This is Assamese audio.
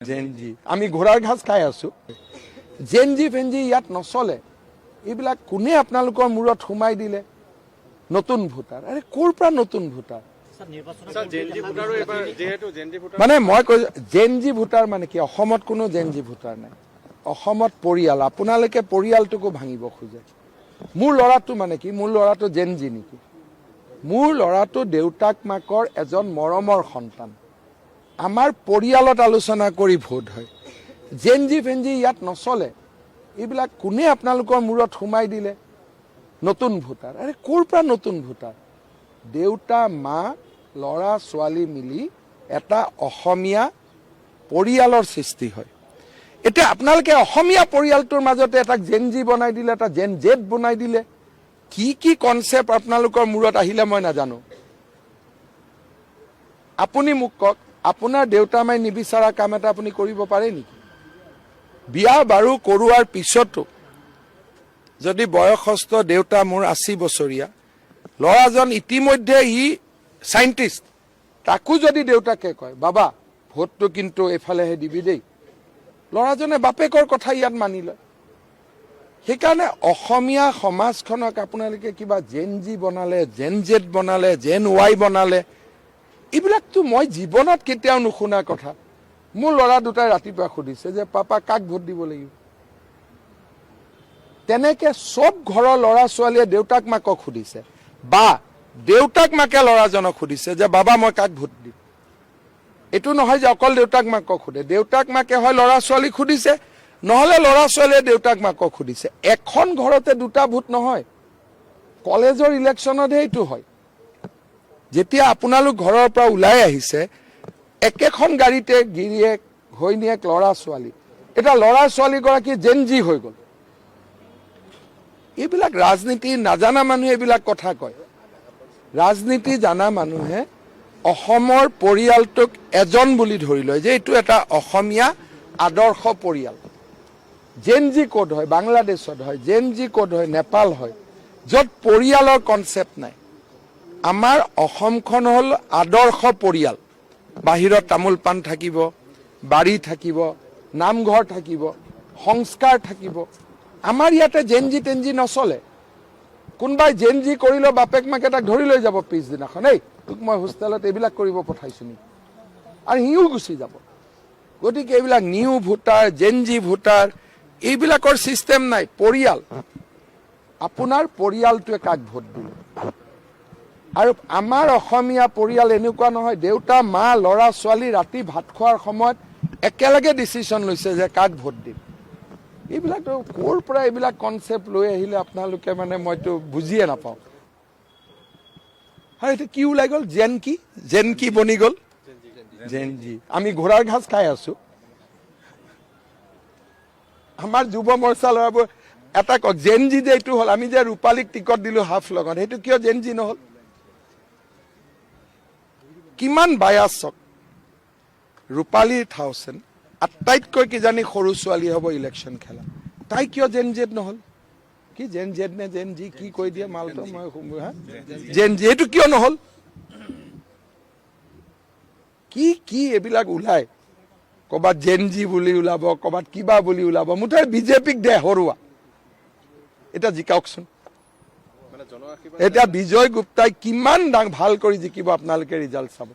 জেনজি আমি ঘোড়াৰ ঘাস খাই আছো জেনজি ফেনজি ইয়াত নচলে এইবিলাক কোনে আপোনালোকৰ মূৰত সোমাই দিলে নতুন ভোটাৰ আৰে ক'ৰ পৰা নতুন ভোটাৰ মানে মই কৈ জেনজি ভোটাৰ মানে কি অসমত কোনো জেনজি ভোটাৰ নাই অসমত পৰিয়াল আপোনালোকে পৰিয়ালটোকো ভাঙিব খোজে মোৰ ল'ৰাটো মানে কি মোৰ ল'ৰাটো জেনজি নেকি মোৰ ল'ৰাটো দেউতাক মাকৰ এজন মৰমৰ সন্তান আমাৰ পৰিয়ালত আলোচনা কৰি ভোট হয় জেনজি ফেনজি ইয়াত নচলে এইবিলাক কোনে আপোনালোকৰ মূৰত সোমাই দিলে নতুন ভোটাৰ আৰে ক'ৰ পৰা নতুন ভোটাৰ দেউতা মা ল'ৰা ছোৱালী মিলি এটা অসমীয়া পৰিয়ালৰ সৃষ্টি হয় এটা আপোনালোকে অসমীয়া পৰিয়ালটোৰ মাজতে এটা জেনজি বনাই দিলে এটা জেন জেড বনাই দিলে কি কনসেপ্ট আপোনালোকৰ মূৰত আহিলে মই নাজানো আপুনি মোক কওক আপোনাৰ দেউতা মাই নিবিচাৰা কাম এটা আপুনি কৰিব পাৰে নেকি বিয়া বাৰু কৰোৱাৰ পিছতো যদি বয়সস্থ দেউতা মোৰ 80 বছৰীয়া ল'ৰাজন ইতিমধ্যে ই সাইন্টিষ্ট তাকো যদি দেউতাকে কয় বাবা ভোটটো কিন্তু এফালেহে দিবি দেই ল'ৰাজনে বাপেকৰ কথা ইয়াত মানি লয় সেইকাৰণে অসমীয়া সমাজখনক আপোনালোকে কিবা জেনজি বনালে জেন জেড বনালে জেন ৱাই বনালে এইবিলাকতো মই জীৱনত কেতিয়াও নুশুনা কথা মোৰ ল'ৰা দুটাই ৰাতিপুৱা সুধিছে যে পাপা কাক ভোট দিব লাগিব তেনেকে সব ঘৰৰ ল'ৰা ছোৱালীয়ে দেউতাক মাকক সুধিছে বা দেউতাক মাকে ল'ৰাজনক সুধিছে যে বাবা মই কাক ভোট দিম এইটো নহয় যে অকল দেউতাক মাকক সুধে দেউতাক মাকে হয় ল'ৰা ছোৱালীক সুধিছে নহলে ল'ৰা ছোৱালীয়ে দেউতাক মাকক সুধিছে এখন ঘৰতে দুটা ভোট নহয় কলেজৰ ইলেকশ্যনতহে এইটো হয় যেতিয়া আপোনালোক ঘৰৰ পৰা ওলাই আহিছে একেখন গাড়ীতে গিৰিয়েক ঘৈণীয়েক ল'ৰা ছোৱালী এটা ল'ৰা ছোৱালী গৰাকী জেনজি হৈ গ'ল এইবিলাক ৰাজনীতি নাজানা মানুহে এইবিলাক কথা কয় ৰাজনীতি জানা মানুহে অসমৰ পৰিয়ালটোক এজন বুলি ধৰি লয় যে এইটো এটা অসমীয়া আদৰ্শ পৰিয়াল জেনজি কোড হয় বাংলাদেশত হয় জেনজি কোড হয় নেপাল হয় য'ত পৰিয়ালৰ কনসেপ্ট নাই আমাৰ অসমখন হল আদৰ্শ পৰিয়াল বাহিৰত তামোল পাণ থাকিব বাড়ি থাকিব নামঘৰ থাকিব সংস্কাৰ থাকিব আমাৰ ইয়াতে জেনজি টেনজি নচলে কোনবাই জেনজি কৰিলো বাপেক মাকে তাক ধৰি লৈ যাব পিছদিনাখন এই তোক মই হোষ্টেলত এইবিলাক কৰিব পঠাইছো নেকি আৰু হিও গুচি যাব গতিকে এইবিলাক নিউ ভোটাৰ জেনজি ভোটাৰ এইবিলাকৰ সিস্টেম নাই পৰিয়াল আপোনাৰ পৰিয়ালটোৱে কাক ভোট দিলে আৰু আমাৰ অসমীয়া পৰিয়াল এনেকুৱা নহয় দেউতা মা ল'ৰা ছোৱালী ৰাতি ভাত খোৱাৰ সময়ত একেলগে ডিসিশন লৈছে যে কাক ভোট দিম এইবিলাক ক'ৰ পৰা এইবিলাক কনসেপ্ট লৈ আহিলে আপোনালোকে মানে মইতো বুজিয়ে নাপাওঁ আৰু এইটো কি ওলাই গ'ল জেন কি বনি গ'ল জেনজি আমি ঘোড়াৰ ঘাস খাই আছো আমাৰ যুৱ মৰ্চা ল'ৰাবোৰ এটা কওক জেনজি যে এইটো হ'ল আমি যে ৰূপালীক টিকট দিলো হাফ লগত সেইটো কিয় জেনজি নহ'ল কিমান বায়াস চক ৰূপালী থাউচেণ্ড আটাইতকৈ কিজানি সৰু ছোৱালী হ'ব ইলেকশ্যন খেলা তাই কিয় জেন জেড নহ'ল কি জেন জেড নে জেন জি কি কৈ দিয়ে মালটো মই জেন জি এইটো কিয় নহ'ল কি এইবিলাক ওলাই ক'ৰবাত জেন জি বুলি ওলাব ক'ৰবাত কিবা বুলি ওলাব মুঠতে বিজেপিক দে হৰুৱা এতিয়া জিকাওকচোন এতিয়া বিজয় গুপ্তাই কিমান ভাল কৰি জিকিব আপোনালোকে ৰিজাল্ট চাব